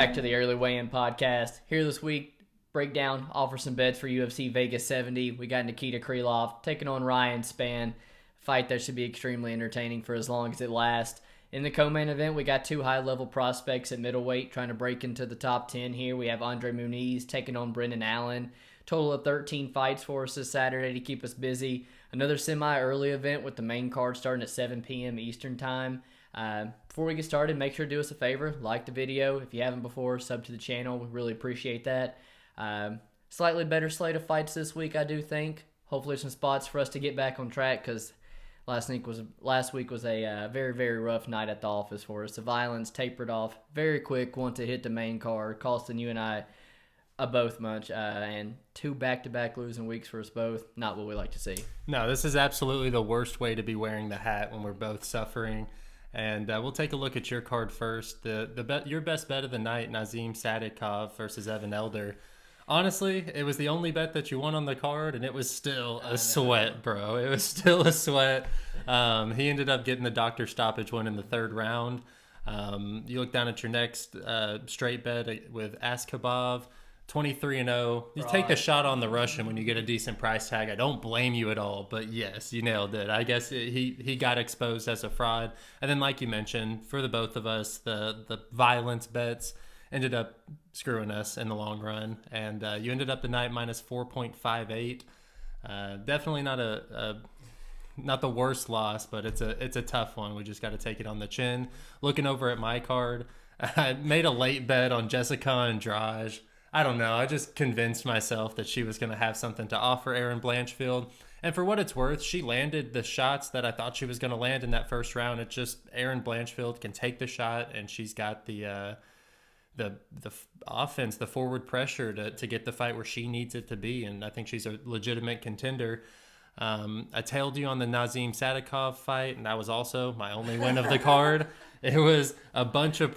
back to the Early Weigh-In Podcast. Here this week, breakdown, offer some bets for UFC Vegas 70. We got Nikita Krylov taking on Ryan Spann. Fight that should be extremely entertaining for as long as it lasts. In the co-main event, we got two high-level prospects at middleweight trying to break into the top 10 here. We have Andre Muniz taking on Brendan Allen. Total of 13 fights for us this Saturday to keep us busy. Another semi-early event with the main card starting at 7 p.m. Eastern Time. Before we get started, make sure to do us a favor. Like the video. If you haven't before, sub to the channel. We really appreciate that. Slightly better slate of fights this week, I do think. Hopefully some spots for us to get back on track because last week was a very, very rough night at the office for us. The violence tapered off very quick once it hit the main card, costing you and I both much, and two back-to-back losing weeks for us both. Not what we like to see. No, this is absolutely the worst way to be wearing the hat when we're both suffering. And we'll take a look at your card first. Your best bet of the night, Nazim Sadikov versus Evan Elder. Honestly, it was the only bet that you won on the card, and it was still a sweat, bro. It was still a sweat. He ended up getting the doctor stoppage win in the third round. You look down at your next straight bet with Askabov, 23-0. You take the shot on the Russian when you get a decent price tag. I don't blame you at all, but yes, you nailed it. I guess he got exposed as a fraud. And then, like you mentioned, for the both of us, the violence bets ended up screwing us in the long run. And you ended up the night minus 4.58. Definitely not the worst loss, but it's a tough one. We just got to take it on the chin. Looking over at my card, I made a late bet on Jessica Andrade. I don't know. I just convinced myself that she was going to have something to offer Erin Blanchfield. And for what it's worth, she landed the shots that I thought she was going to land in that first round. It's just Erin Blanchfield can take the shot, and she's got the offense, the forward pressure to get the fight where she needs it to be. And I think she's a legitimate contender. I tailed you on the Nazim Sadikov fight, and that was also my only win of the card. It was a bunch of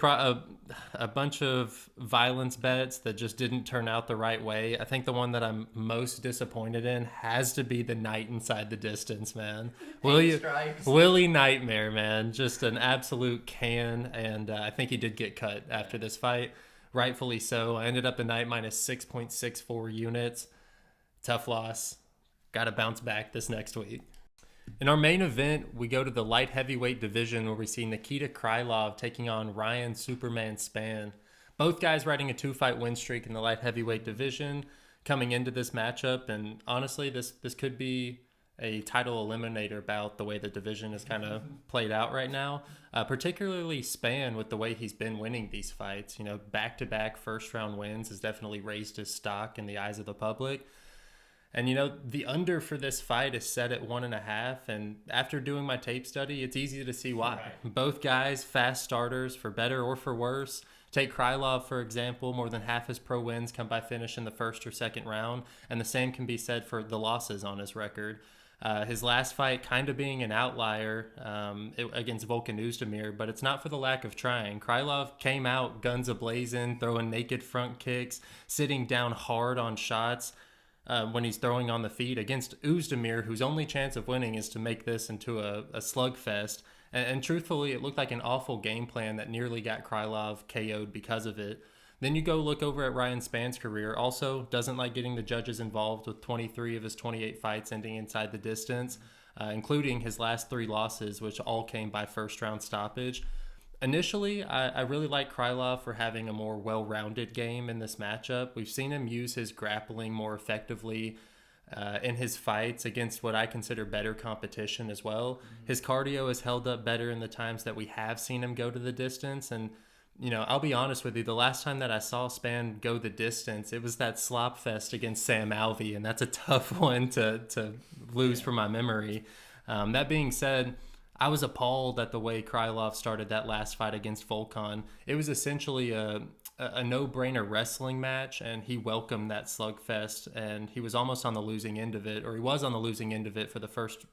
violence bets that just didn't turn out the right way. I think the one that I'm most disappointed in has to be the Knight inside the distance, man. Willie Nightmare, man, just an absolute can, and I think he did get cut after this fight, rightfully so. I ended up the night minus 6.64 units. Tough loss. Got to bounce back this next week. In our main event, we go to the light heavyweight division where we see Nikita Krylov taking on Ryan Superman Spann. Both guys riding a 2-fight win streak in the light heavyweight division coming into this matchup. And honestly, this could be a title eliminator bout the way the division is kind of played out right now. Particularly Spann with the way he's been winning these fights. You know, back-to-back first-round wins has definitely raised his stock in the eyes of the public. And, you know, the under for this fight is set at 1.5. And after doing my tape study, it's easy to see why. Right. Both guys, fast starters, for better or for worse. Take Krylov, for example. More than half his pro wins come by finish in the first or second round. And the same can be said for the losses on his record. His last fight kind of being an outlier against Volkan Oezdemir, but it's not for the lack of trying. Krylov came out guns a-blazing, throwing naked front kicks, sitting down hard on shots. When he's throwing on the feet against Oezdemir, whose only chance of winning is to make this into a slugfest. And truthfully, it looked like an awful game plan that nearly got Krylov KO'd because of it. Then you go look over at Ryan Spann's career. Also, doesn't like getting the judges involved with 23 of his 28 fights ending inside the distance, including his last 3 losses, which all came by first-round stoppage. Initially, I really like Krylov for having a more well-rounded game in this matchup. We've seen him use his grappling more effectively in his fights against what I consider better competition as well. Mm-hmm. His cardio has held up better in the times that we have seen him go to the distance. And, you know, I'll be honest with you, the last time that I saw Spann go the distance, it was that slop fest against Sam Alvey, and that's a tough one to lose from my memory. That being said, I was appalled at the way Krylov started that last fight against Volkan. It was essentially a no-brainer wrestling match, and he welcomed that slugfest, and he was almost on the losing end of it, or he was on the losing end of it for the first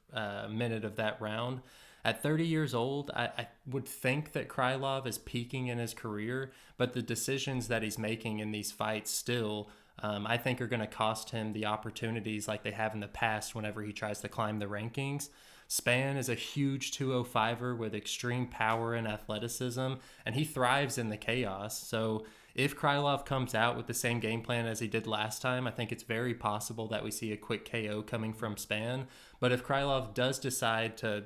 minute of that round. At 30 years old, I would think that Krylov is peaking in his career, but the decisions that he's making in these fights still, I think are going to cost him the opportunities like they have in the past whenever he tries to climb the rankings. Spann is a huge 205er with extreme power and athleticism, and he thrives in the chaos. So If Krylov comes out with the same game plan as he did last time, I think it's very possible that we see a quick KO coming from Spann. But if Krylov does decide to,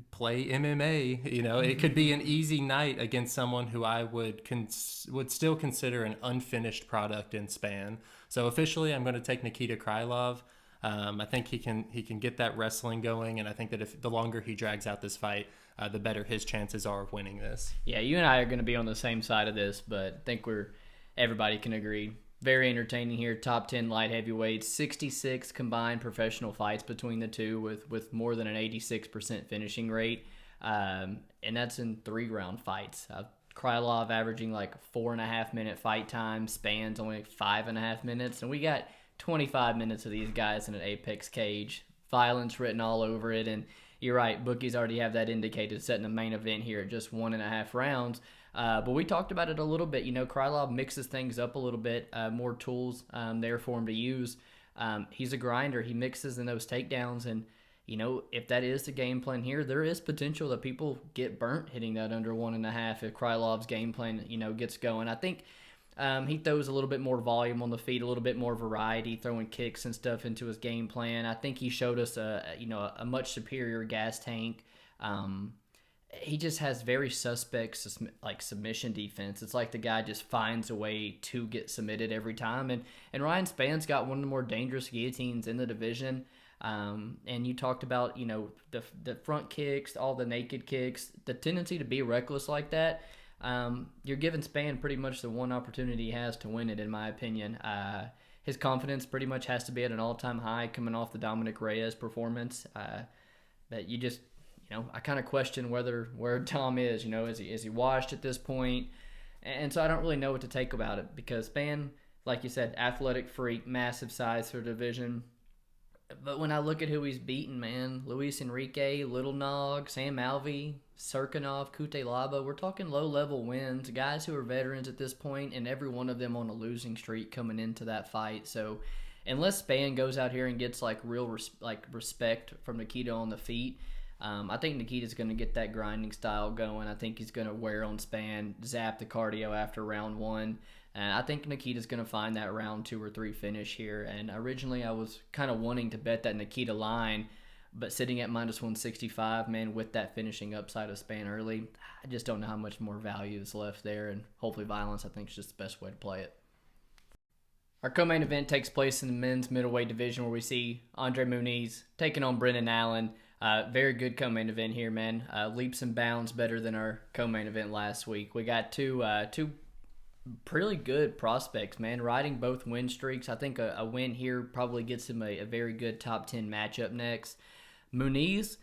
play MMA, it could be an easy night against someone who I would still consider an unfinished product in Spann. So officially, I'm going to take Nikita Krylov. I think he can get that wrestling going, and I think that if the longer he drags out this fight, the better his chances are of winning this. Yeah, you and I are going to be on the same side of this, but I think everybody can agree. Very entertaining here. Top 10 light heavyweights, 66 combined professional fights between the two with more than an 86% finishing rate. And that's in 3-round fights. Krylov averaging like 4.5 minute fight time. Spann's only 5.5 minutes. And we got 25 minutes of these guys in an apex cage. Violence written all over it. And you're right, bookies already have that indicated, setting the main event here at just 1.5 rounds. But we talked about it a little bit. Krylov mixes things up a little bit, more tools there for him to use. He's a grinder. He mixes in those takedowns. And, if that is the game plan here, there is potential that people get burnt hitting that under 1.5 if Krylov's game plan, gets going. I think he throws a little bit more volume on the feet, a little bit more variety, throwing kicks and stuff into his game plan. I think he showed us a much superior gas tank. He just has very suspect submission defense. It's like the guy just finds a way to get submitted every time. And Ryan Spann's got one of the more dangerous guillotines in the division. And you talked about, the front kicks, all the naked kicks, the tendency to be reckless like that. You're giving Spann pretty much the one opportunity he has to win it, in my opinion. His confidence pretty much has to be at an all-time high coming off the Dominic Reyes performance. That you just, I kind of question where Tom is. Is he washed at this point? And so I don't really know what to take about it, because Spann, like you said, athletic freak, massive size for the division. But when I look at who he's beaten, man, Luis Enrique, Little Nog, Sam Alvey, Serkinov, Kutelaba, we're talking low-level wins, guys who are veterans at this point, and every one of them on a losing streak coming into that fight. So unless Spann goes out here and gets real respect from Nikita on the feet, I think Nikita's going to get that grinding style going. I think he's going to wear on Spann, zap the cardio after round 1. And I think Nikita's going to find that round 2 or 3 finish here. And originally I was kind of wanting to bet that Nikita line, but sitting at -165, man, with that finishing upside of Spann early, I just don't know how much more value is left there. And hopefully violence, I think, is just the best way to play it. Our co-main event takes place in the men's middleweight division, where we see Andre Muniz taking on Brendan Allen. Very good co-main event here, man. Leaps and bounds better than our co-main event last week. We got two pretty good prospects, man, riding both win streaks. I think a win here probably gets him a very good top 10 matchup next. Muniz,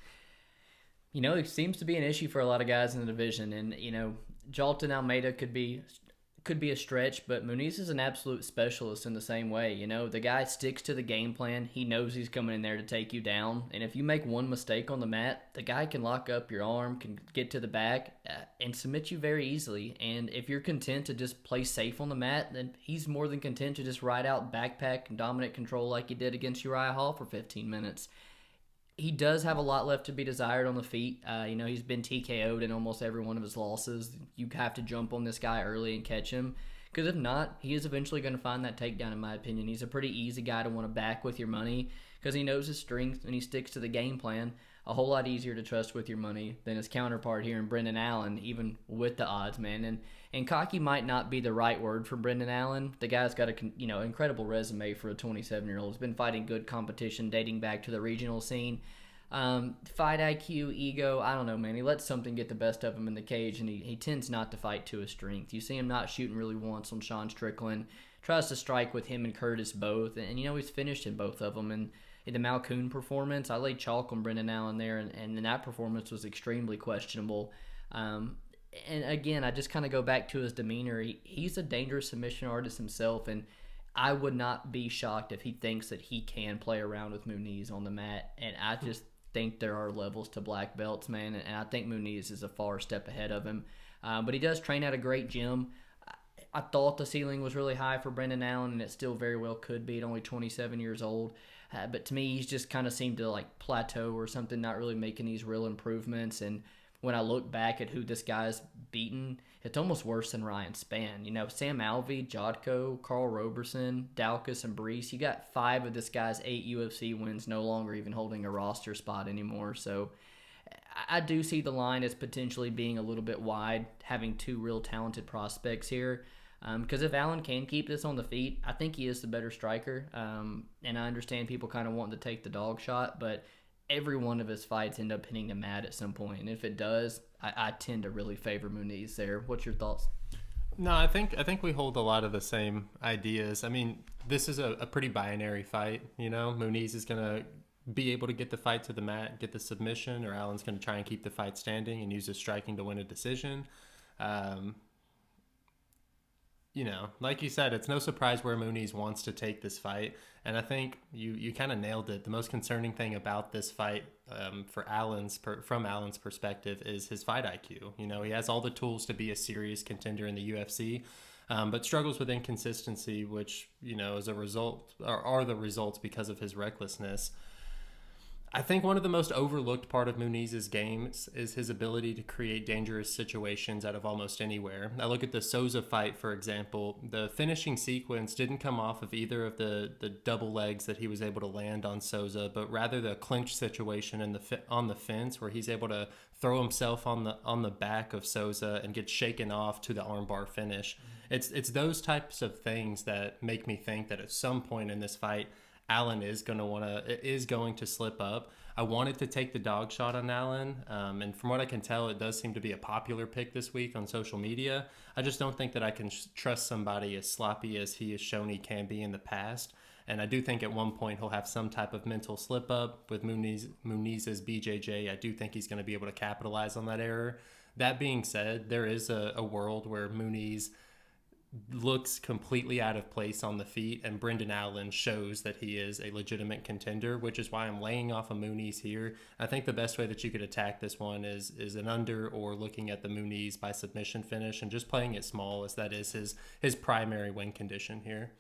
it seems to be an issue for a lot of guys in the division, and Jalton Almeida could be a stretch, but Muniz is an absolute specialist in the same way. The guy sticks to the game plan. He knows he's coming in there to take you down. And if you make one mistake on the mat, the guy can lock up your arm, can get to the back, and submit you very easily. And if you're content to just play safe on the mat, then he's more than content to just ride out backpack and dominant control like he did against Uriah Hall for 15 minutes. He does have a lot left to be desired on the feet. He's been TKO'd in almost every one of his losses. You have to jump on this guy early and catch him, because if not, he is eventually going to find that takedown, in my opinion. He's a pretty easy guy to want to back with your money, because he knows his strength and he sticks to the game plan. A whole lot easier to trust with your money than his counterpart here in Brendan Allen, even with the odds, man. And cocky might not be the right word for Brendan Allen. The guy's got a incredible resume for a 27-year-old. He's been fighting good competition dating back to the regional scene. Fight IQ, ego, I don't know, man. He lets something get the best of him in the cage, and he tends not to fight to his strength. You see him not shooting really once on Sean Strickland. Tries to strike with him and Curtis both, and he's finished in both of them. And in the Malkoon performance, I laid chalk on Brendan Allen there, and that performance was extremely questionable. And again, I just kind of go back to his demeanor. He's a dangerous submission artist himself, and I would not be shocked if he thinks that he can play around with Muniz on the mat. And I just think there are levels to black belts, man, and I think Muniz is a far step ahead of him. But he does train at a great gym. I thought the ceiling was really high for Brendan Allen, and it still very well could be at only 27 years old. But to me, he's just kind of seemed to plateau or something, not really making these real improvements. And when I look back at who this guy's beaten, it's almost worse than Ryan Spann. You know, Sam Alvey, Jotko, Carl Roberson, Daukus, and Brees. You got 5 of this guy's 8 UFC wins no longer even holding a roster spot anymore. So I do see the line as potentially being a little bit wide, having 2 real talented prospects here. Because if Allen can keep this on the feet, I think he is the better striker. And I understand people kind of want to take the dog shot, but every one of his fights end up hitting the mat at some point. And if it does, I tend to really favor Muniz there. What's your thoughts? No, I think we hold a lot of the same ideas. I mean, this is a pretty binary fight. You know, Muniz is going to be able to get the fight to the mat, get the submission, or Allen's going to try and keep the fight standing and use his striking to win a decision. You know, like you said, it's no surprise where Muniz wants to take this fight. And I think you kind of nailed it. The most concerning thing about this fight from Allen's perspective is his fight IQ. You know, he has all the tools to be a serious contender in the UFC, but struggles with inconsistency, which, you know, as a result, are the results because of his recklessness. I think one of the most overlooked part of Muniz's game is his ability to create dangerous situations out of almost anywhere. I look at the Souza fight, for example. The finishing sequence didn't come off of either of the double legs that he was able to land on Souza, but rather the clinch situation on the fence where he's able to throw himself on the back of Souza and get shaken off to the armbar finish. It's those types of things that make me think that at some point in this fight, Allen is going to slip up. I wanted to take the dog shot on Allen, and from what I can tell, it does seem to be a popular pick this week on social media. I just don't think that I can trust somebody as sloppy as he has shown he can be in the past, and I do think at one point he'll have some type of mental slip up with Muniz's BJJ. I do think he's going to be able to capitalize on that error. That being said, there is a world where Muniz looks completely out of place on the feet, and Brendan Allen shows that he is a legitimate contender, which is why I'm laying off a Muniz here. I think the best way that you could attack this one is an under, or looking at the Muniz by submission finish and just playing it small, as that is his primary win condition here.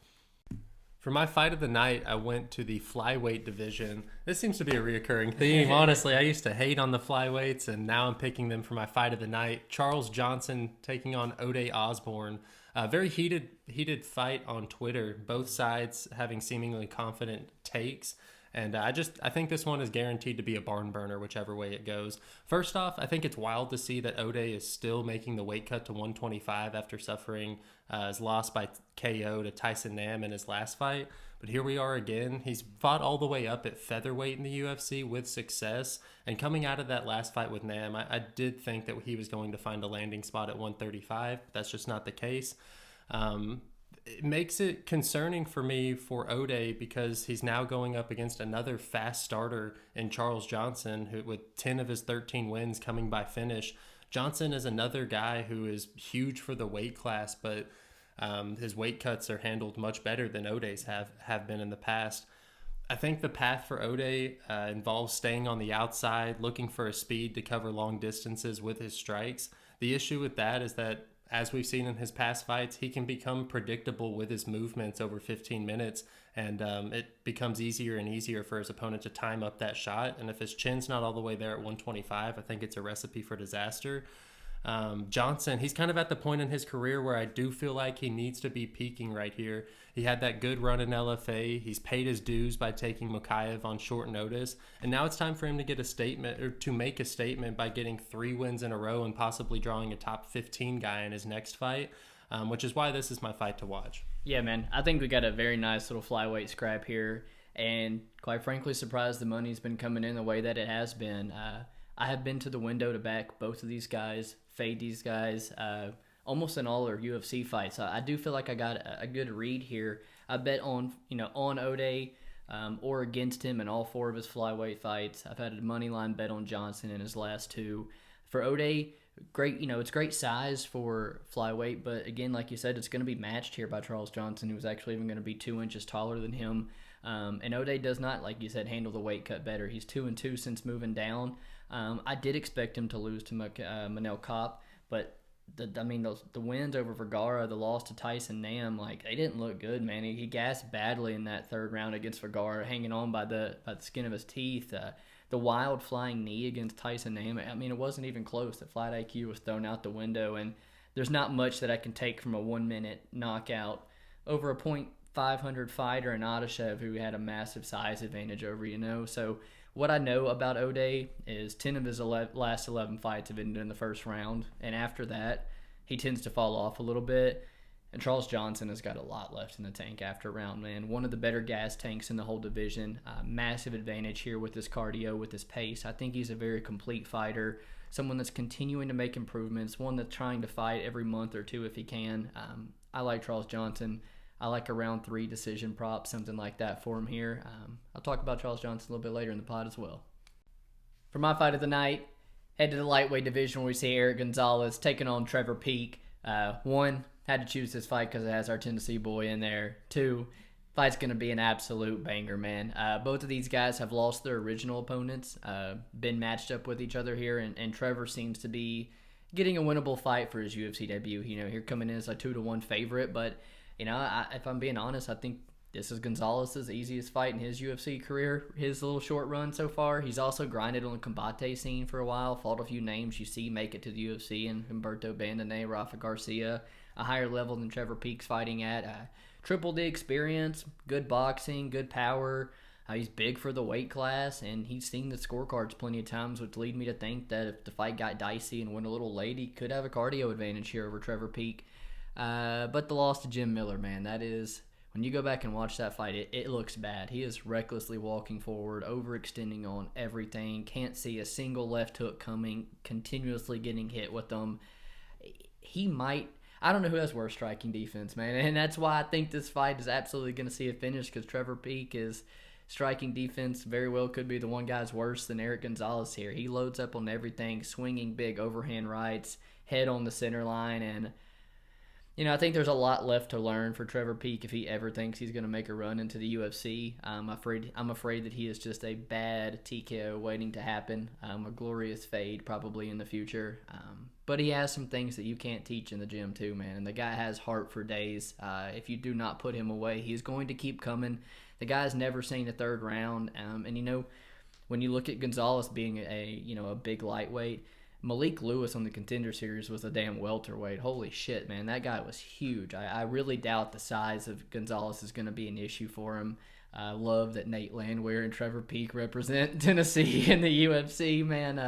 For my fight of the night, I went to the flyweight division. This seems to be a reoccurring theme. Honestly, I used to hate on the flyweights, and now I'm picking them for my fight of the night. Charles Johnson taking on Osbourne. Very heated fight on Twitter, both sides having seemingly confident takes. And I think this one is guaranteed to be a barn burner, whichever way it goes. First off, I think it's wild to see that Ode is still making the weight cut to 125 after suffering his loss by KO to Tyson Nam in his last fight. But here we are again. He's fought all the way up at featherweight in the UFC with success. And coming out of that last fight with Nam, I did think that he was going to find a landing spot at 135. But that's just not the case. It makes it concerning for me for Ode, because he's now going up against another fast starter in Charles Johnson, who with 10 of his 13 wins coming by finish. Johnson is another guy who is huge for the weight class, but his weight cuts are handled much better than Ode's have been in the past. I think the path for Ode involves staying on the outside, looking for a speed to cover long distances with his strikes. The issue with that is that, as we've seen in his past fights, he can become predictable with his movements over 15 minutes, and it becomes easier and easier for his opponent to time up that shot. And if his chin's not all the way there at 125, I think it's a recipe for disaster. Johnson, he's kind of at the point in his career where I do feel like he needs to be peaking right here. He had that good run in LFA. He's paid his dues by taking Mukayev on short notice. And now it's time for him to get a statement, or to make a statement, by getting 3 wins in a row and possibly drawing a top 15 guy in his next fight, which is why this is my fight to watch. Yeah, man. I think we got a very nice little flyweight scrap here. And quite frankly, surprised the money's been coming in the way that it has been. I have been to the window to back both of these guys, fade these guys, almost in all their UFC fights. I do feel like I got a good read here. I bet on Ode or against him in all 4 of his flyweight fights. I've had a money line bet on Johnson in his last 2. For Ode, great, it's great size for flyweight, but again, like you said, it's going to be matched here by Charles Johnson, who's actually even going to be 2 inches taller than him. And Ode does not, like you said, handle the weight cut better. He's 2-2 since moving down. I did expect him to lose to Manel Kopp, but the wins over Vergara, the loss to Tyson Nam, they didn't look good, man. He gassed badly in that 3rd round against Vergara, hanging on by the skin of his teeth. the wild flying knee against Tyson Name, I mean, it wasn't even close. The fight IQ was thrown out the window, and there's not much that I can take from a 1-minute knockout over a .500 fighter in Adeshev who had a massive size advantage over. So what I know about O'Day is 10 of his last 11 fights have ended in the first round, and after that, he tends to fall off a little bit. And Charles Johnson has got a lot left in the tank after round, man. One of the better gas tanks in the whole division. Massive advantage here with his cardio, with his pace. I think he's a very complete fighter, someone that's continuing to make improvements, one that's trying to fight every month or two if he can. I like Charles Johnson. I like a round 3 decision prop, something like that for him here. I'll talk about Charles Johnson a little bit later in the pod as well. For my fight of the night, head to the lightweight division where we see Erick Gonzalez taking on Trevor Peek. 1, had to choose this fight because it has our Tennessee boy in there. 2, fight's going to be an absolute banger, man. Both of these guys have lost their original opponents, been matched up with each other here, and Trevor seems to be getting a winnable fight for his UFC debut. Here coming in as a 2-1 favorite, but if I'm being honest, I think this is Gonzalez's easiest fight in his UFC career, his little short run so far. He's also grinded on the combate scene for a while, fought a few names you see make it to the UFC, and Humberto Bandené, Rafa Garcia, a higher level than Trevor Peek's fighting at. Triple D experience, good boxing, good power. He's big for the weight class, and he's seen the scorecards plenty of times, which lead me to think that if the fight got dicey and went a little late, he could have a cardio advantage here over Trevor Peek. But the loss to Jim Miller, man, that is, when you go back and watch that fight, it looks bad. He is recklessly walking forward, overextending on everything, can't see a single left hook coming, continuously getting hit with them. I don't know who has worse striking defense, man, and that's why I think this fight is absolutely going to see a finish, because Trevor Peek is striking defense very well could be the one guy's worse than Erick Gonzalez here. He loads up on everything, swinging big overhand rights, head on the center line, and I think there's a lot left to learn for Trevor Peek if he ever thinks he's going to make a run into the UFC. I'm afraid that he is just a bad TKO waiting to happen, a glorious fade probably in the future. But he has some things that you can't teach in the gym too, man. And the guy has heart for days. If you do not put him away, he's going to keep coming. The guy's never seen a third round. And when you look at Gonzalez being a big lightweight, Malik Lewis on the Contender Series was a damn welterweight. Holy shit, man. That guy was huge. I really doubt the size of Gonzalez is going to be an issue for him. I love that Nate Landwehr and Trevor Peek represent Tennessee in the UFC, man.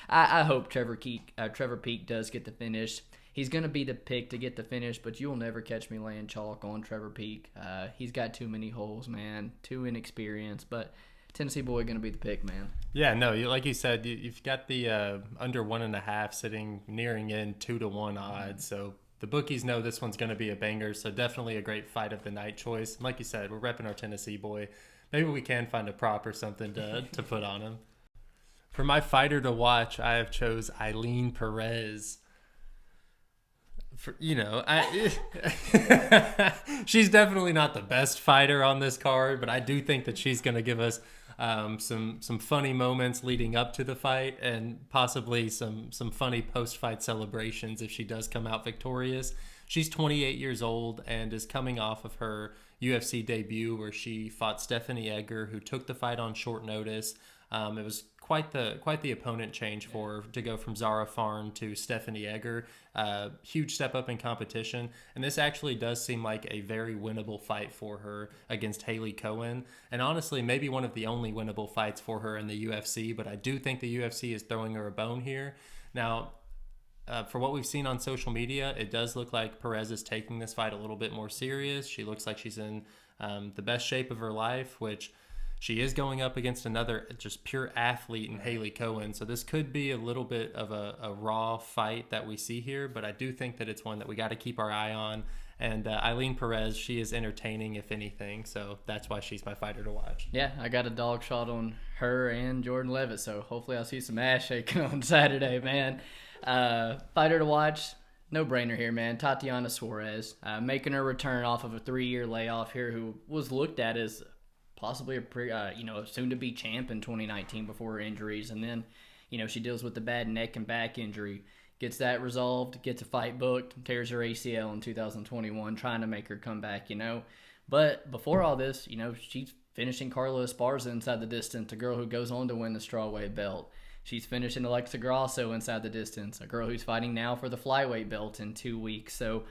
I hope Trevor Peek does get the finish. He's going to be the pick to get the finish, but you'll never catch me laying chalk on Trevor Peek. He's got too many holes, man. Too inexperienced, but Tennessee boy going to be the pick, man. Yeah, no, like you said, you've got the under 1.5 sitting nearing in 2-1 odds. So the bookies know this one's going to be a banger. So definitely a great fight of the night choice. And like you said, we're repping our Tennessee boy. Maybe we can find a prop or something to put on him. For my fighter to watch, I have chose Eileen Perez. She's definitely not the best fighter on this card, but I do think that she's going to give us some funny moments leading up to the fight, and possibly some funny post-fight celebrations if she does come out victorious. She's 28 years old and is coming off of her UFC debut where she fought Stephanie Egger, who took the fight on short notice. It was quite the opponent change for her to go from Zara Farn to Stephanie Egger. Huge step up in competition, and this actually does seem like a very winnable fight for her against Haley Cohen, and honestly maybe one of the only winnable fights for her in the UFC, but I do think the UFC is throwing her a bone here. Now, for what we've seen on social media, it does look like Perez is taking this fight a little bit more serious. She looks like she's in the best shape of her life, which she is going up against another just pure athlete in Haley Cohen. So this could be a little bit of a raw fight that we see here, but I do think that it's one that we got to keep our eye on. And Eileen Perez, she is entertaining, if anything. So that's why she's my fighter to watch. Yeah, I got a dog shot on her and Jordan Levitt. So hopefully I'll see some ass shaking on Saturday, man. Fighter to watch, no brainer here, man. Tatiana Suarez, making her return off of a 3-year layoff here, who was looked at as possibly a soon-to-be champ in 2019 before her injuries. And then, she deals with the bad neck and back injury, gets that resolved, gets a fight booked, tears her ACL in 2021, trying to make her come back, But before all this, she's finishing Carla Esparza inside the distance, a girl who goes on to win the strawweight belt. She's finishing Alexa Grasso inside the distance, a girl who's fighting now for the flyweight belt in 2 weeks. So,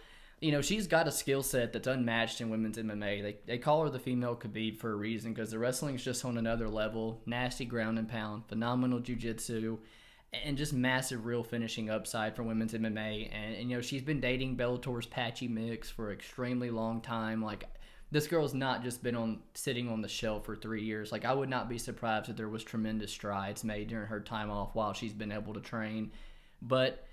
she's got a skill set that's unmatched in women's MMA. They call her the female Khabib for a reason, because the wrestling's just on another level. Nasty ground and pound, phenomenal jiu-jitsu, and just massive real finishing upside for women's MMA. And she's been dating Bellator's Patchy Mix for an extremely long time. Like, this girl's not just been sitting on the shelf for 3 years. Like, I would not be surprised if there was tremendous strides made during her time off while she's been able to train. But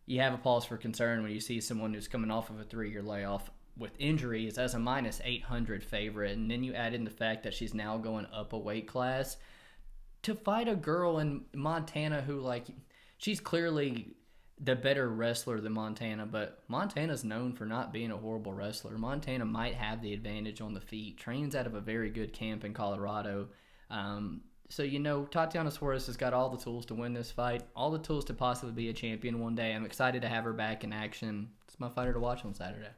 you have a pause for concern when you see someone who's coming off of a 3-year layoff with injuries as a minus 800 favorite. And then you add in the fact that she's now going up a weight class to fight a girl in Montana who, like, she's clearly the better wrestler than Montana, but Montana's known for not being a horrible wrestler. Montana might have the advantage on the feet. Trains out of a very good camp in Colorado. So, Tatiana Suarez has got all the tools to win this fight, all the tools to possibly be a champion one day. I'm excited to have her back in action. It's my fighter to watch on Saturday.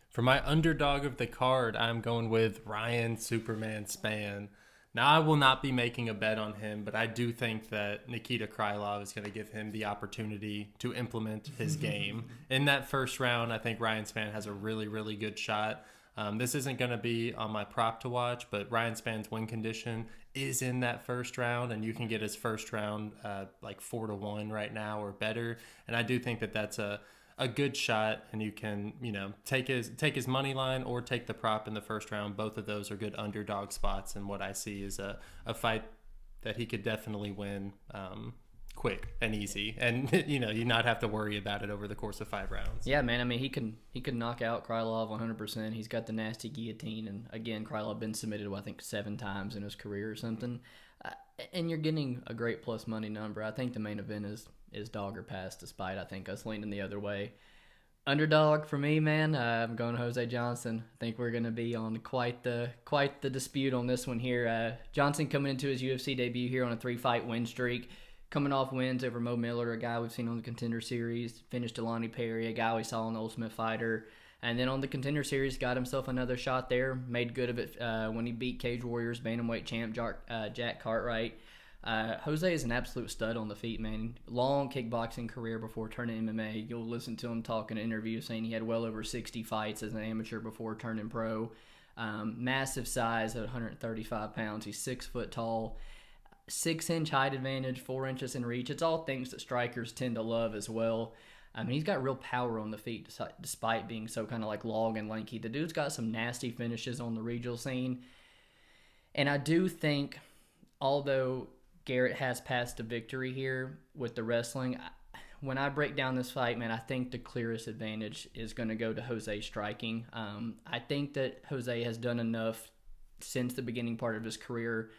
For my underdog of the card, I'm going with Ryan Superman Spann. Now, I will not be making a bet on him, but I do think that Nikita Krylov is going to give him the opportunity to implement his game. In that first round, I think Ryan Spann has a really, really good shot. This isn't going to be on my prop to watch, but Ryan Spann's win condition is in that first round, and you can get his first round like 4-1 right now or better. And I do think that that's a good shot, and you can take his money line or take the prop in the first round. Both of those are good underdog spots, and what I see is a fight that he could definitely win quick and easy, and you not have to worry about it over the course of 5 rounds. Yeah, man. I mean, he can knock out Krylov 100%. He's got the nasty guillotine, and again, Krylov been submitted, I think, 7 times in his career or something. And you're getting a great plus money number. I think the main event is dog or pass, despite I think us leaning the other way. Underdog for me, man. I'm going Jose Johnson. I think we're going to be on quite the dispute on this one here. Johnson coming into his UFC debut here on a 3-fight win streak, coming off wins over Mo Miller, a guy we've seen on the Contender Series, finished Delani Perry, a guy we saw on the Ultimate Fighter, and then on the Contender Series got himself another shot there, made good of it when he beat Cage Warriors bantamweight champ Jack Cartwright. Jose is an absolute stud on the feet, man. Long kickboxing career before turning MMA. You'll listen to him talk in an interview saying he had well over 60 fights as an amateur before turning pro. Massive size at 135 pounds. He's 6 foot tall. 6-inch height advantage, 4 inches in reach. It's all things that strikers tend to love as well. I mean, he's got real power on the feet despite being so kind of like long and lanky. The dude's got some nasty finishes on the regional scene. And I do think, although Garrett has passed to victory here with the wrestling, when I break down this fight, man, I think the clearest advantage is going to go to Jose striking. I think that Jose has done enough since the beginning part of his career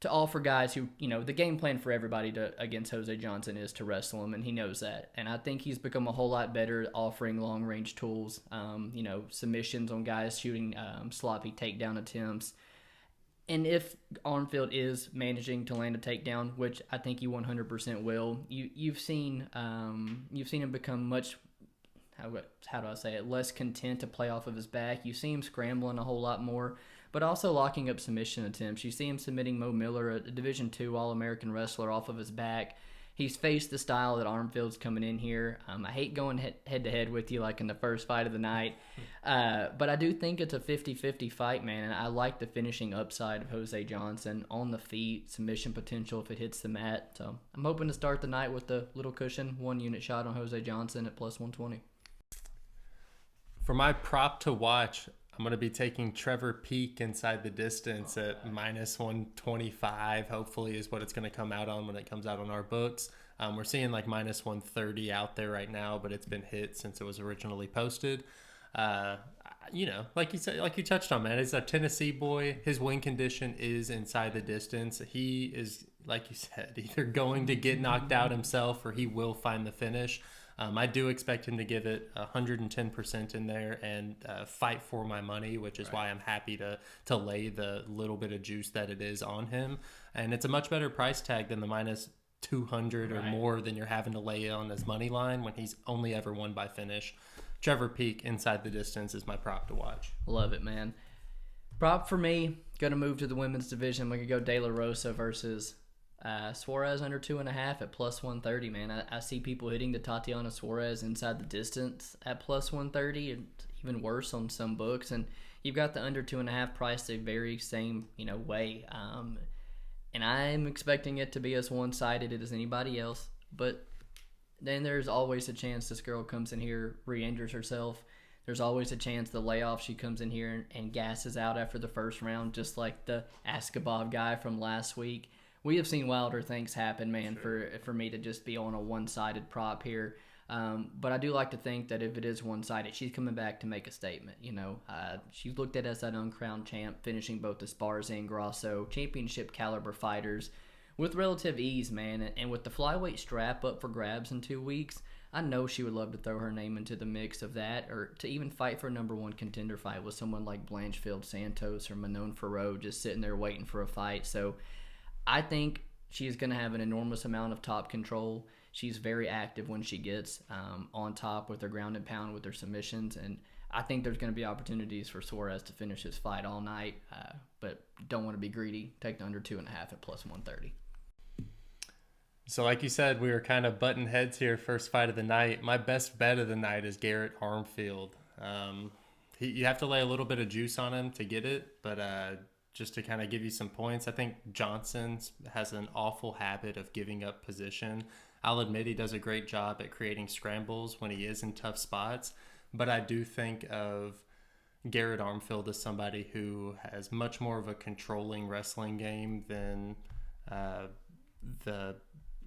to offer guys who, the game plan for everybody against Jose Johnson is to wrestle him, and he knows that. And I think he's become a whole lot better at offering long-range tools, submissions on guys shooting sloppy takedown attempts. And if Armfield is managing to land a takedown, which I think he 100% will, you've seen him become much, how do I say it, less content to play off of his back. You see him scrambling a whole lot more, but also locking up submission attempts. You see him submitting Mo Miller, a Division II All-American wrestler, off of his back. He's faced the style that Armfield's coming in here. I hate going head-to-head with you like in the first fight of the night, but I do think it's a 50-50 fight, man, and I like the finishing upside of Jose Johnson on the feet, submission potential if it hits the mat. So I'm hoping to start the night with the little cushion, 1-unit shot on Jose Johnson at plus 120. For my prop to watch, I'm going to be taking Trevor Peek inside the distance at minus 125, hopefully is what it's going to come out on when it comes out on our books. We're seeing like minus 130 out there right now, but it's been hit since it was originally posted. Like you said, like you touched on, man, he's a Tennessee boy. His win condition is inside the distance. He is, like you said, either going to get knocked out himself or he will find the finish. I do expect him to give it 110% in there and fight for my money, which is why I'm happy to lay the little bit of juice that it is on him. And it's a much better price tag than the minus 200 or more than you're having to lay on his money line when he's only ever won by finish. Trevor Peek inside the distance is my prop to watch. Love it, man. Prop for me, going to move to the women's division. We could go De La Rosa versus Suarez under 2.5 at plus 130, man. I see people hitting the Tatiana Suarez inside the distance at plus 130, and even worse on some books. And you've got the under 2.5 priced the very same, way. And I'm expecting it to be as one-sided as anybody else. But then there's always a chance this girl comes in here, re-injures herself. There's always a chance the layoff, she comes in here and gasses out after the first round, just like the Askabov guy from last week. We have seen wilder things happen, man, for me to just be on a one-sided prop here. But I do like to think that if it is one-sided, she's coming back to make a statement. She's looked at as that uncrowned champ, finishing both the Esparza and Grasso championship caliber fighters with relative ease, man. And with the flyweight strap up for grabs in 2 weeks, I know she would love to throw her name into the mix of that, or to even fight for a number one contender fight with someone like Blanchfield Santos or Manon Farrow just sitting there waiting for a fight. So I think she is going to have an enormous amount of top control. She's very active when she gets on top with her ground and pound, with her submissions, and I think there's going to be opportunities for Suarez to finish his fight all night, but don't want to be greedy. Take the under 2.5 at plus 130. So like you said, we were kind of butting heads here, first fight of the night. My best bet of the night is Garrett Armfield. You have to lay a little bit of juice on him to get it, but just to kind of give you some points, I think Johnson has an awful habit of giving up position. I'll admit he does a great job at creating scrambles when he is in tough spots, but I do think of Garrett Armfield as somebody who has much more of a controlling wrestling game than the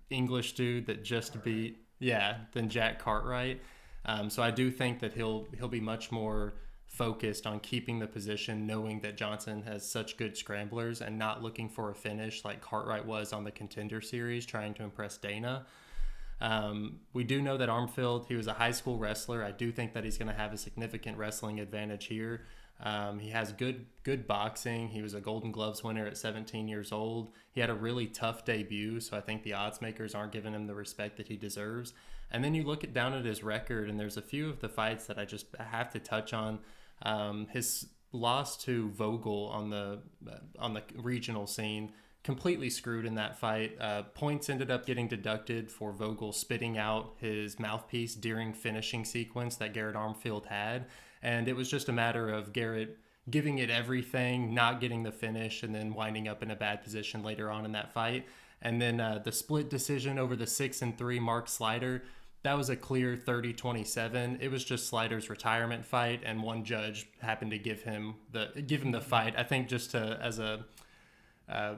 English dude that just beat, than Jack Cartwright. So I do think that he'll be much more focused on keeping the position, knowing that Johnson has such good scramblers and not looking for a finish like Cartwright was on the Contender Series, trying to impress Dana. We do know that Armfield, he was a high school wrestler. I do think that he's going to have a significant wrestling advantage here. He has good boxing. He was a Golden Gloves winner at 17 years old. He had a really tough debut, so I think the odds makers aren't giving him the respect that he deserves. And then you look down at his record, and there's a few of the fights that I have to touch on. His loss to Vogel on the regional scene, completely screwed in that fight. Points ended up getting deducted for Vogel spitting out his mouthpiece during finishing sequence that Garrett Armfield had. And it was just a matter of Garrett giving it everything, not getting the finish, and then winding up in a bad position later on in that fight. And then the split decision over the 6-3 Mark Slider, that was a clear 30-27. It was just Slider's retirement fight, and one judge happened to give him the fight. I think just as a pat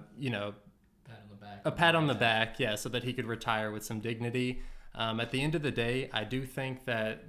on the back, so that he could retire with some dignity. At the end of the day, I do think that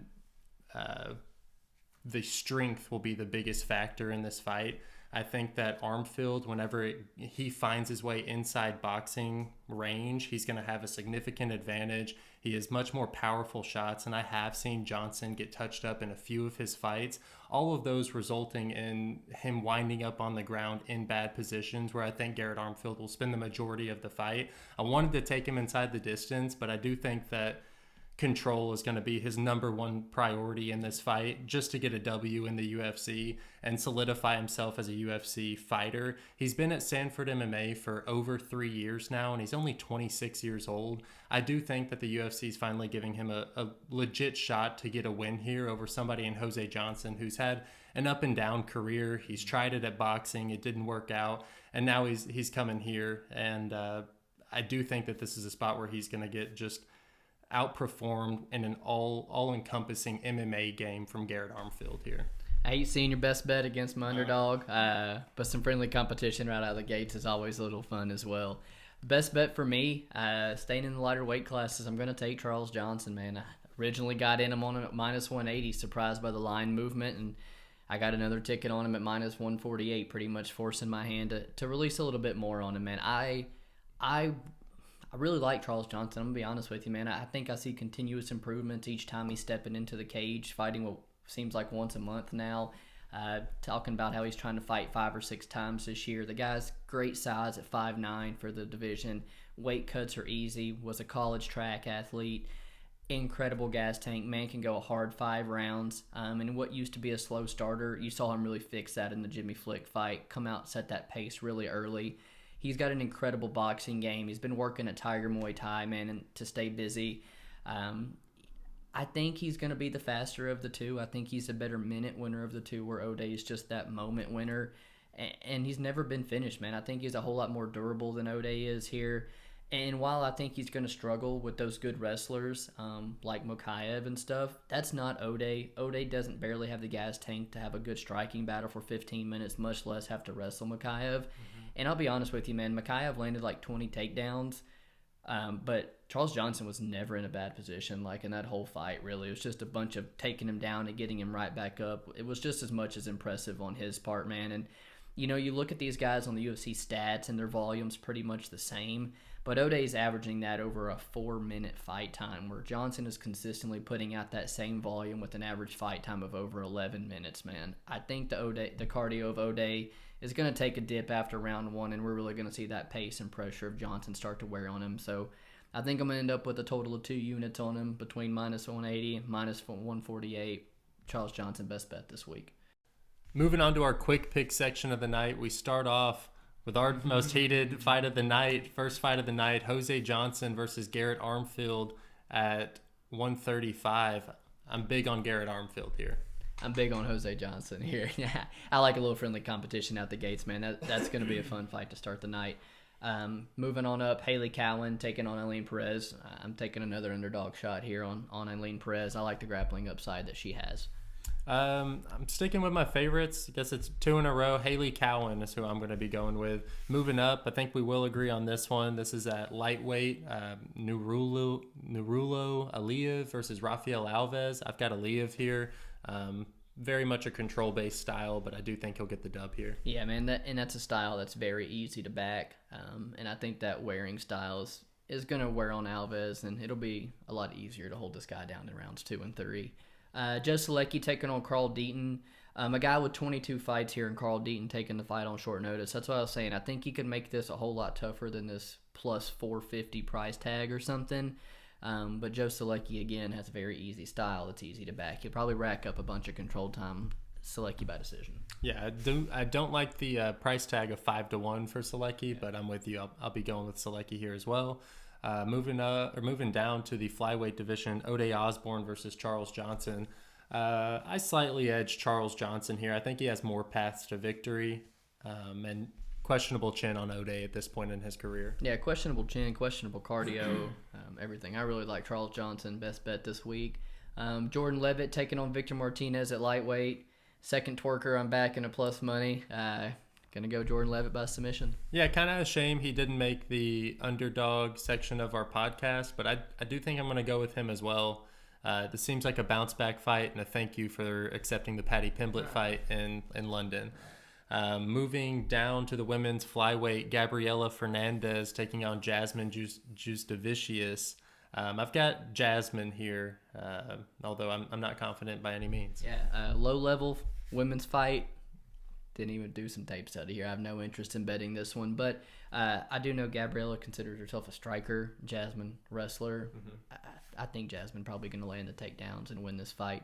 the strength will be the biggest factor in this fight. I think that Armfield, whenever he finds his way inside boxing range, he's going to have a significant advantage. He has much more powerful shots, and I have seen Johnson get touched up in a few of his fights, all of those resulting in him winding up on the ground in bad positions, where I think Garrett Armfield will spend the majority of the fight. I wanted to take him inside the distance, but I do think that control is going to be his number one priority in this fight, just to get a W in the UFC and solidify himself as a UFC fighter. He's been at Sanford MMA for over 3 years now, and he's only 26 years old. I do think that the UFC is finally giving him a legit shot to get a win here over somebody in Jose Johnson, who's had an up and down career. He's tried it at boxing, it didn't work out, and now he's coming here. And I do think that this is a spot where he's going to get just outperformed in an all-encompassing MMA game from Garrett Armfield here. I hate seeing your best bet against my underdog, but some friendly competition right out of the gates is always a little fun as well. Best bet for me, staying in the lighter weight classes, I'm going to take Charles Johnson, man. I originally got in him on him at minus 180, surprised by the line movement, and I got another ticket on him at minus 148, pretty much forcing my hand to release a little bit more on him, man. I really like Charles Johnson. I'm going to be honest with you, man. I think I see continuous improvements each time he's stepping into the cage, fighting what seems like once a month now. Talking about how he's trying to fight 5 or 6 times this year. The guy's great size at 5'9" for the division. Weight cuts are easy. Was a college track athlete. incredible gas tank. Man can go a hard 5 rounds. And what used to be a slow starter, you saw him really fix that in the Jimmy Flick fight. Come out, set that pace really early. He's got an incredible boxing game. He's been working at Tiger Muay Thai, man, and to stay busy. I think he's going to be the faster of the two. I think he's a better minute winner of the two, where O'Day is just that moment winner. And he's never been finished, man. I think he's a whole lot more durable than O'Day is here. And while I think he's going to struggle with those good wrestlers like Mokaev and stuff, that's not O'Day. O'Day doesn't barely have the gas tank to have a good striking battle for 15 minutes, much less have to wrestle Mokaev. Mm-hmm. And I'll be honest with you, man, Mokaev landed like 20 takedowns, but Charles Johnson was never in a bad position, like in that whole fight, really. It was just a bunch of taking him down and getting him right back up. It was just as much as impressive on his part, man. And, you know, you look at these guys on the UFC stats and their volume's pretty much the same. But O'Day's averaging that over a 4-minute fight time, where Johnson is consistently putting out that same volume with an average fight time of over 11 minutes, man. I think the cardio of O'Day is going to take a dip after round 1, and we're really going to see that pace and pressure of Johnson start to wear on him. So I think I'm going to end up with a total of 2 units on him between minus 180 and minus 148. Charles Johnson, best bet this week. Moving on to our quick pick section of the night, we start off with our most heated fight of the night, first fight of the night, Jose Johnson versus Garrett Armfield at 135. I'm big on Garrett Armfield here. I'm big on Jose Johnson here. Yeah, I like a little friendly competition out the gates, man. That's going to be a fun fight to start the night. Moving on up, Haley Cowan taking on Eileen Perez. I'm taking another underdog shot here on Eileen Perez. I like the grappling upside that she has. I'm sticking with my favorites. I guess it's 2 in a row. Haley Cowan is who I'm going to be going with. Moving up, I think we will agree on this one. This is at lightweight. Nurulo Aliyev versus Rafael Alves. I've got Aliyev here. Very much a control-based style, but I do think he'll get the dub here. Yeah, man, that's a style that's very easy to back. And I think that wearing style is going to wear on Alves, and it'll be a lot easier to hold this guy down in rounds 2 and 3. Joe Selecki taking on Carl Deaton. A guy with 22 fights here, and Carl Deaton taking the fight on short notice. That's what I was saying. I think he could make this a whole lot tougher than this plus 450 price tag or something. But Joe Selecki, again, has a very easy style that's easy to back. He'll probably rack up a bunch of control time. Selecki by decision. Yeah, I don't like the price tag of 5-1 for Selecki, but I'm with you. I'll be going with Selecki here as well. Moving down to the flyweight division, O'Day Osbourne versus Charles Johnson. I slightly edge Charles Johnson here. I think he has more paths to victory, and questionable chin on O'Day at this point in his career. Yeah, questionable chin, questionable cardio, everything. I really like Charles Johnson, best bet this week. Jordan Levitt taking on Victor Martinez at lightweight. Second twerker, I'm back in a plus money. Gonna go Jordan Levitt by submission. Yeah, kind of a shame he didn't make the underdog section of our podcast, but I do think I'm gonna go with him as well. This seems like a bounce back fight, and a thank you for accepting the Paddy Pimblett fight in London. Moving down to the women's flyweight, Gabriela Fernandez taking on Jasmine Justavicius. I've got Jasmine here, although I'm not confident by any means. Yeah, low level women's fight. Didn't even do some tape study here. I have no interest in betting this one, but I do know Gabriela considers herself a striker, Jasmine wrestler. Mm-hmm. I think Jasmine probably going to land the takedowns and win this fight.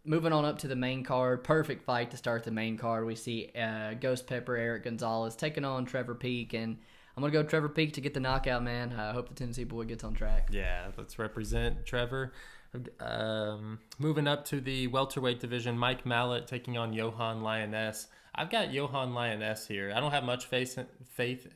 Moving on up to the main card, perfect fight to start the main card. We see Ghost Pepper Erick Gonzalez taking on Trevor Peek, and I'm going to go Trevor Peek to get the knockout, man. I hope the Tennessee boy gets on track. Yeah, let's represent Trevor. Moving up to the welterweight division, Mike Mallet taking on Johan Lioness. I've got Johan Lioness here. I don't have much faith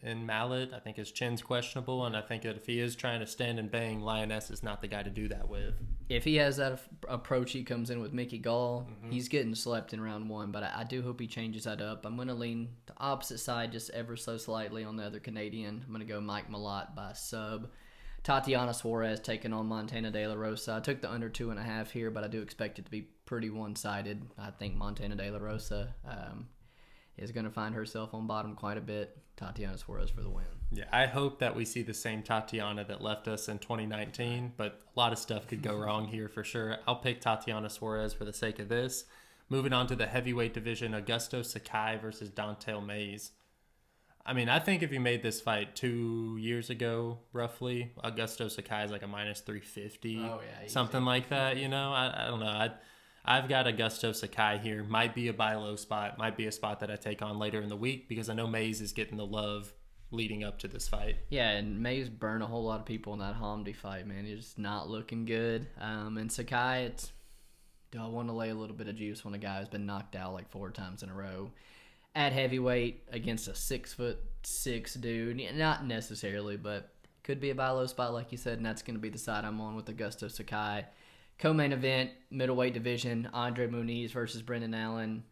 in Mallet. I think his chin's questionable, and I think that if he is trying to stand and bang, Lioness is not the guy to do that with. If he has that approach, he comes in with Mickey Gall. Mm-hmm. He's getting slept in round 1, but I do hope he changes that up. I'm going to lean the opposite side just ever so slightly on the other Canadian. I'm going to go Mike Malott by sub. Tatiana Suarez taking on Montana De La Rosa. I took the under 2.5 here, but I do expect it to be pretty one-sided. I think Montana De La Rosa is going to find herself on bottom quite a bit. Tatiana Suarez for the win. Yeah, I hope that we see the same Tatiana that left us in 2019, but a lot of stuff could go wrong here for sure. I'll pick Tatiana Suarez for the sake of this. Moving on to the heavyweight division, Augusto Sakai versus Don'Tale Mayes. I mean, I think if you made this fight 2 years ago, roughly, Augusto Sakai is like a minus 350, something like that. I don't know. I've got Augusto Sakai here. Might be a buy low spot. Might be a spot that I take on later in the week because I know Mays is getting the love leading up to this fight. Yeah, and Mays burned a whole lot of people in that Hamdi fight, man. He's just not looking good. And Sakai, do I want to lay a little bit of juice on a guy who's been knocked out like 4 times in a row at heavyweight against a 6'6" dude? Not necessarily, but could be a buy low spot, like you said, and that's going to be the side I'm on with Augusto Sakai. Co-main event, middleweight division, Andre Muniz versus Brendan Allen.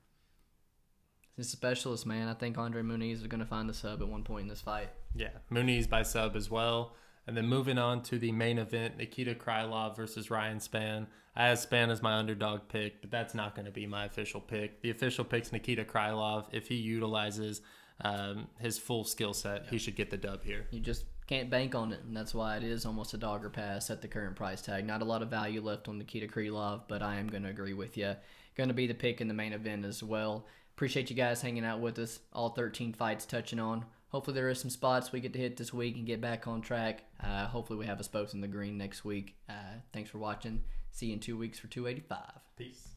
He's a specialist, man. I think Andre Muniz is going to find the sub at one point in this fight. Yeah, Muniz by sub as well. And then moving on to the main event, Nikita Krylov versus Ryan Spann. I have Spann as my underdog pick, but that's not going to be my official pick. The official pick's Nikita Krylov. If he utilizes his full skill set, he should get the dub here. You just can't bank on it, and that's why it is almost a dog or pass at the current price tag. Not a lot of value left on Nikita Krylov, but I am going to agree with you. Going to be the pick in the main event as well. Appreciate you guys hanging out with us. All 13 fights touching on. Hopefully there is some spots we get to hit this week and get back on track. Hopefully we have us both in the green next week. Thanks for watching. See you in 2 weeks for 285. Peace.